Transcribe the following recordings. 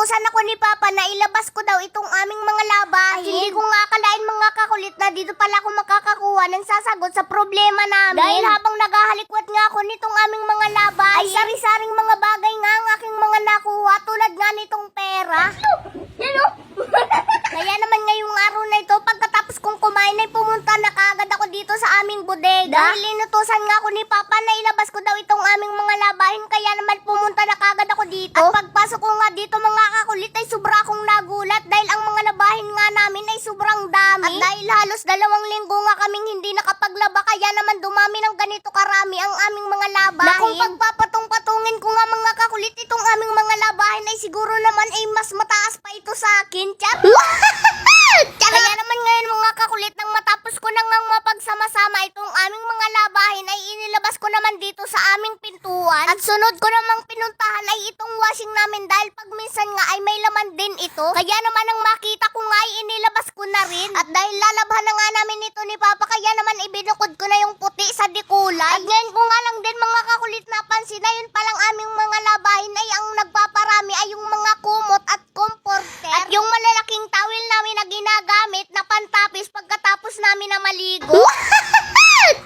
inutusan ako ni Papa na ilabas ko daw itong aming mga labahin. At hindi ko nga akalain mga kakulit na dito pala ako makakakuha ng sasagot sa problema namin. Dahil habang naghahalikwat nga ako nitong aming mga labahin, ay sari-saring mga bagay nga ang aking mga nakuha tulad nga nitong pera. Yan o. Kaya naman ngayong araw na ito, pagkatapos kong kumain ay pumunta na kaagad ako dito sa aming bodega. Dahil inutusan nga ako ni Papa na ilabas ko daw itong aming mga labahin, kaya naman pumunta na kaagad ako dito. At pagpasok ko nga dito mga kakulit ay sobra akong nagulat dahil ang mga labahin nga namin ay sobrang dami. At dahil halos 2 linggo nga kaming hindi nakapaglaba, kaya naman dumami ng ganito karami ang aming mga labahin. Na kung pagpapatong-patungin ko nga mga kakulit itong aming mga labahin ay siguro naman ay mas mataas pa ito sa akin. Chat! Kaya naman ngayon mga kakulit, nang matapos ko na ngang mapagsama-sama itong aming mga labahin ay inilabas ko naman dito sa aming pintuan. At sunod ko namang pinuntahan ay itong washing namin dahil pag minsan nga ay may laman din ito. Kaya naman ang makita ko nga ay inilabas ko na rin. At dahil lalabhan na nga namin ito ni Papa, kaya naman ibinukod ko na yung puti sa dikulay. At ngayon ko nga lang din mga kakulit napansin na yun palang aming mga labahin ay ang nagpaparami ay yung mga kumot at comforter. At yung malalaking towel namin na ginagamit na pantapis pagkatapos namin na maligo.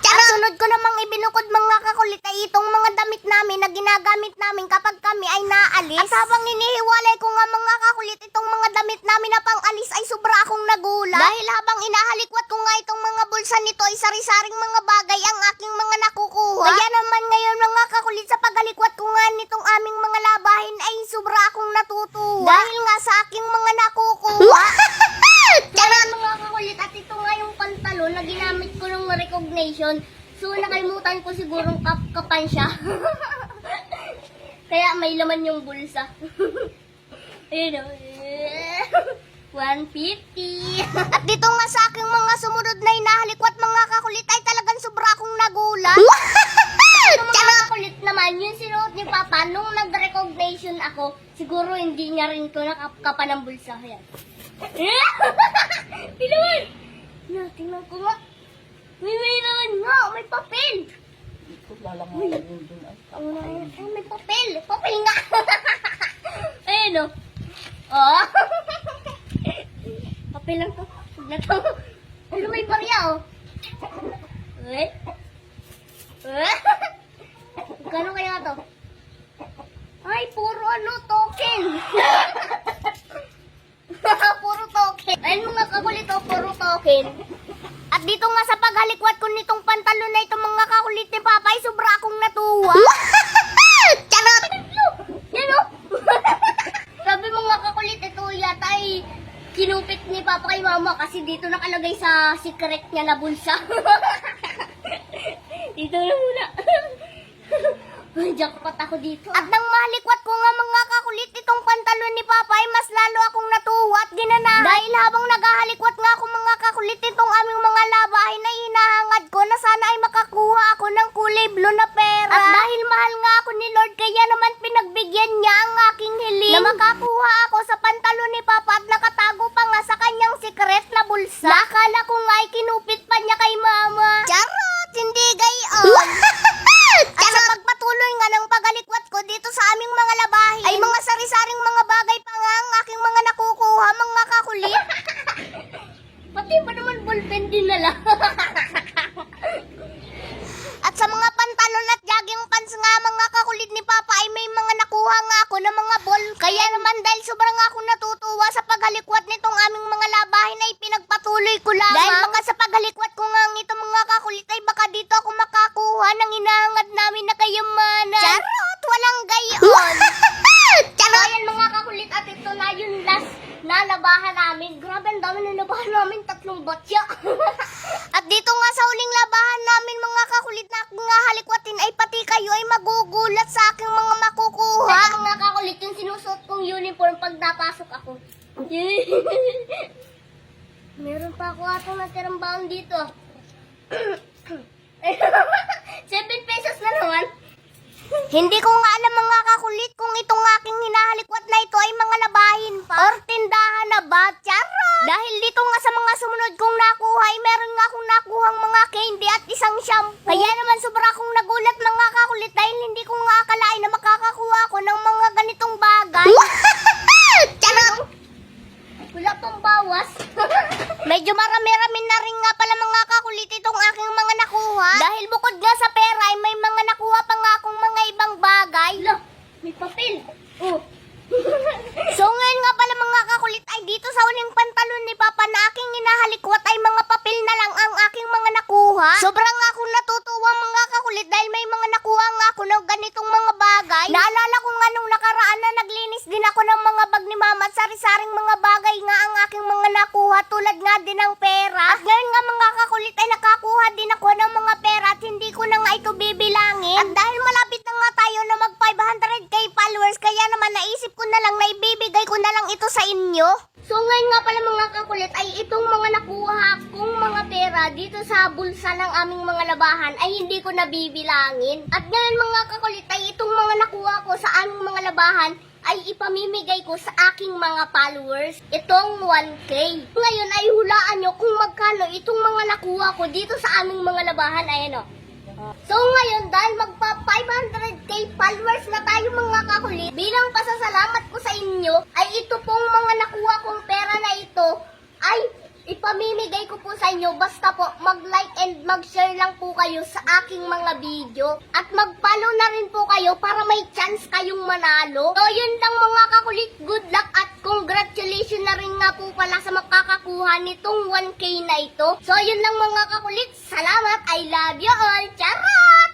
At sunod ko namang ibinukod mga kakulit ay itong mga damit namin na ginagamit namin kapag kami ay naalis. At habang inihiwalay ko nga mga kakulit itong mga damit namin na pang-alis ay sobra akong nagulat. Dahil habang inahalikwat ko nga itong mga bulsa nito ay sari-saring mga bagay ang aking mga nakukuha. Kaya naman ngayon mga kakulit sa paghalikwat ko nga nitong aming mga labahin ay sobra akong natutuwa. Dahil nga sa aking mga nakukuha. Kaya mga kakulit, at ito nga yung pantalon na ginamit ko ng recognition. So nakalimutan ko sigurong kapan siya. Kaya may laman yung bulsa. Ayun o. 150. At dito nga sa aking mga sumunod na hinahalikwat mga kakulit ay talagang sobra akong nagulat. Ito mga kakulit naman, yung sinuot ni Papa nung nag-recognition ako, siguro hindi niya rin ito nakakapan ng bulsa. Ayan. Pinuwan! Tingnan ko nga. May naman nga, may papel. Ay, may papel. Papel nga. Ayun o. Oh. Papel lang to. Huwag na to. Ano may barya o. Eh? Magkano kaya to? Ay, puro token. Puro token. Ayun mga kakulit o, puro token. At dito nga sa paghalikwat ko nitong pantalon na ito mga kakulit ni Papa ay sobra akong natuwa. Charot! Yan o. Sabi mga kakulit, ito yata ay kinupit ni Papa kay Mama kasi dito nakalagay sa secret niya na bulsa. Dito na muna. Ay, jackpot ako dito. At nang mahalikwat ko nga mga kakulit itong pantalon ni Papa ay mas lalo akong natuwa at ginanahan. Dahil habang naghahalikwat nga ako mga kakulit itong aming mga labahin ay hinahangad ko na sana ay makakuha ako ng kulay blue na pera. At dahil mahal nga ako ni Lord kaya naman pinagbigyan niya ang aking hiling na makakuha ako sa pantalon ni Papa at nakatago pa nga sa kanyang secret na bulsa. Nakala ko nga ay kinupit pa niya kay Mama. Charot! Hindi gayon! At sa pagpatuloy nga ng paghalikwat ko dito sa aming mga labahin ay mga sari-saring mga bagay pa nga ang aking mga nakukuha mga kakulit. Pati pa naman ballpen din nala. At sa mga pantalon at jogging pants nga mga kakulit ni Papa ay may mga nakuha nga ako na mga ball. Kaya naman dahil sobrang akong natutuwa sa paghalikwat nitong aming mga labahin ay pinagpatuloy ko lamang. Dahil baka sa paghalikwat ko nga itong mga kakulit ay baka dito ako makakuha ng hinahangad namin na kayamanan. Charot! Walang gayon! Charot! Ayan mga kakulit, at ito na yung last na labahan namin. Grabe, ang dami na labahan namin. 3 batya. At dito nga sa huling labahan namin mga kakulit na aking nga halikwatin ay pati kayo ay magugulat sa aking mga makukuha. Kaya mga kakulit, yung sinusuot kong uniform pag napasok ako. Meron pa ako atong natirang baon dito. 7 pesos na naman. Hindi ko nga alam mga kakulit kung itong aking hinahalikwat na ito ay mga labahin pa or tindahan na ba? Charot! Dahil dito nga sa mga sumunod kong nakuha ay meron nga akong nakuhang mga candy at isang shampoo. Kaya naman sobra akong nagulat mga kakulit dahil hindi ko nga akalain na makakakuha ako ng mga ganitong bagay. marami-rami na rin nga pala mga kakulit itong aking mga nakuha. Dahil bukod nga sa pera ay may mga nakuha pa nga akong mga ibang bagay. Ala, may papel. Oh. So ngayon nga pala mga kakulit ay dito sa uling pantalon ni Papa na aking hinahalikwat ay mga papel na lang ang aking mga nakuha. Sobrang nga akong natutuwa mga kakulit dahil may mga nakuha nga ako ng ganitong mga bagay. Naalala ko nga nung nakaraan na naglinis din ako ng mga bag ni Mama at sari-saring mga bagay nga ang aking mga nakuha tulad nga din ng pera. At ngayon nga mga kakulit ay nakakuha din ako ng mga pera at hindi ko na nga ito bibilangin. At dahil malapit na nga tayo na mag 500k followers kaya naman naisip ko na lang na ibibigay ko na lang ito sa inyo. So ngayon nga pala mga kakulit ay itong mga nakuha kong mga pera dito sa bulsa ng aming mga labahan ay hindi ko nabibilangin. At ngayon mga kakulit ay itong mga nakuha ko sa aming mga labahan ay ipamimigay ko sa aking mga followers. Itong 1K. Ngayon ay hulaan nyo kung magkano itong mga nakuha ko dito sa aming mga labahan. Ayan o. So ngayon dahil magpa 500k followers na tayo mga kakulit, bilang pasasalamat ko sa inyo ay ito pong mga nakuha kong pera na ito ay ipamimigay ko po sa inyo. Basta po mag-like and mag-share lang po kayo sa aking mga video at mag-follow na rin po kayo para may chance kayong manalo. So yun lang mga kakulit, good luck at congratulations na rin nga po pala sa makakakuha nitong 1K na ito. So yun lang mga kakulit, salamat, I love you all, charot!